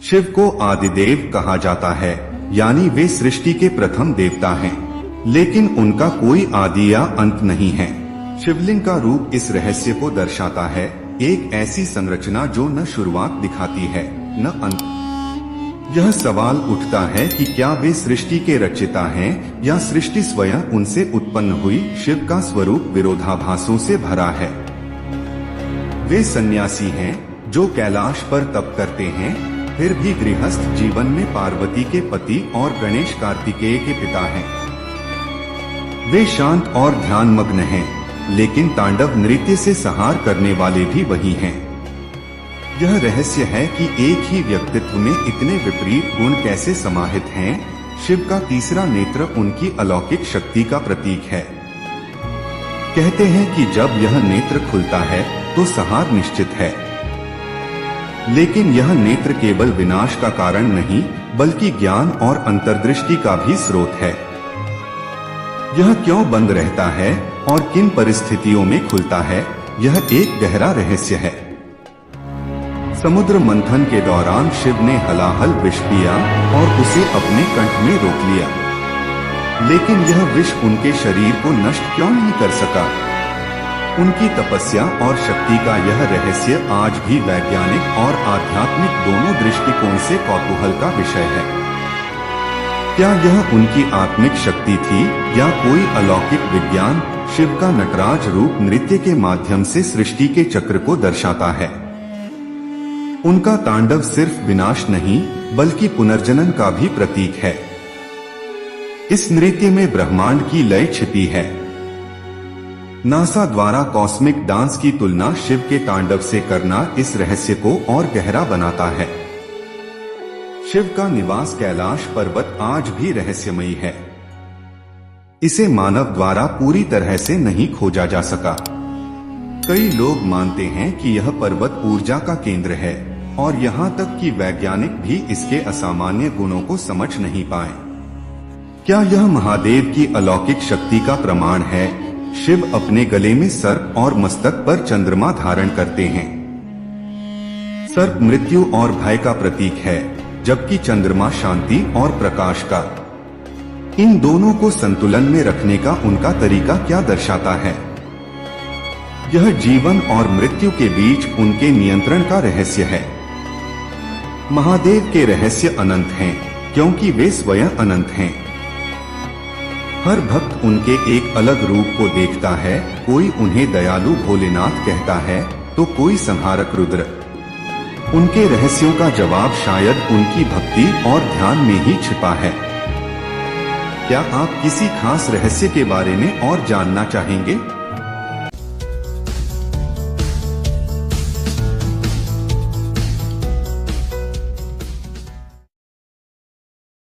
शिव को आदिदेव कहा जाता है, यानी वे सृष्टि के प्रथम देवता हैं, लेकिन उनका कोई आदि या अंत नहीं है। शिवलिंग का रूप इस रहस्य को दर्शाता है, एक ऐसी संरचना जो न शुरुआत दिखाती है न अंत। यह सवाल उठता है कि क्या वे सृष्टि के रचयिता हैं या सृष्टि स्वयं उनसे उत्पन्न हुई। शिव का स्वरूप विरोधाभासों से भरा है। वे सन्यासी हैं जो कैलाश पर तप करते हैं, फिर भी गृहस्थ जीवन में पार्वती के पति और गणेश कार्तिकेय के पिता हैं। वे शांत और ध्यानमग्न हैं, लेकिन तांडव नृत्य से संहार करने वाले भी वही हैं। यह रहस्य है कि एक ही व्यक्तित्व में इतने विपरीत गुण कैसे समाहित हैं। शिव का तीसरा नेत्र उनकी अलौकिक शक्ति का प्रतीक है। कहते हैं कि जब यह नेत्र खुलता है तो संहार निश्चित है, लेकिन यह नेत्र केवल विनाश का कारण नहीं, बल्कि ज्ञान और अंतर्दृष्टि का भी स्रोत है। यह क्यों बंद रहता है और किन परिस्थितियों में खुलता है, यह एक गहरा रहस्य है। समुद्र मंथन के दौरान शिव ने हलाहल विष पिया और उसे अपने कंठ में रोक लिया, लेकिन यह विष उनके शरीर को नष्ट क्यों नहीं कर सका। उनकी तपस्या और शक्ति का यह रहस्य आज भी वैज्ञानिक और आध्यात्मिक दोनों दृष्टिकोण से कौतूहल का विषय है। क्या यह उनकी आत्मिक शक्ति थी या कोई अलौकिक विज्ञान। शिव का नटराज रूप नृत्य के माध्यम से सृष्टि के चक्र को दर्शाता है। उनका तांडव सिर्फ विनाश नहीं, बल्कि पुनर्जनन का भी प्रतीक है। इस नृत्य में ब्रह्मांड की लय छिपी है। नासा द्वारा कॉस्मिक डांस की तुलना शिव के तांडव से करना इस रहस्य को और गहरा बनाता है। शिव का निवास कैलाश पर्वत आज भी रहस्यमयी है। इसे मानव द्वारा पूरी तरह से नहीं खोजा जा सका। कई लोग मानते हैं कि यह पर्वत ऊर्जा का केंद्र है, और यहाँ तक कि वैज्ञानिक भी इसके असामान्य गुणों को समझ नहीं पाए। क्या यह महादेव की अलौकिक शक्ति का प्रमाण है। शिव अपने गले में सर्प और मस्तक पर चंद्रमा धारण करते हैं। सर्प मृत्यु और भय का प्रतीक है, जबकि चंद्रमा शांति और प्रकाश का। इन दोनों को संतुलन में रखने का उनका तरीका क्या दर्शाता है। यह जीवन और मृत्यु के बीच उनके नियंत्रण का रहस्य है। महादेव के रहस्य अनंत हैं, क्योंकि वे स्वयं अनंत हैं। हर भक्त उनके एक अलग रूप को देखता है। कोई उन्हें दयालु भोलेनाथ कहता है, तो कोई संहारक रुद्र। उनके रहस्यों का जवाब शायद उनकी भक्ति और ध्यान में ही छिपा है। क्या आप किसी खास रहस्य के बारे में और जानना चाहेंगे?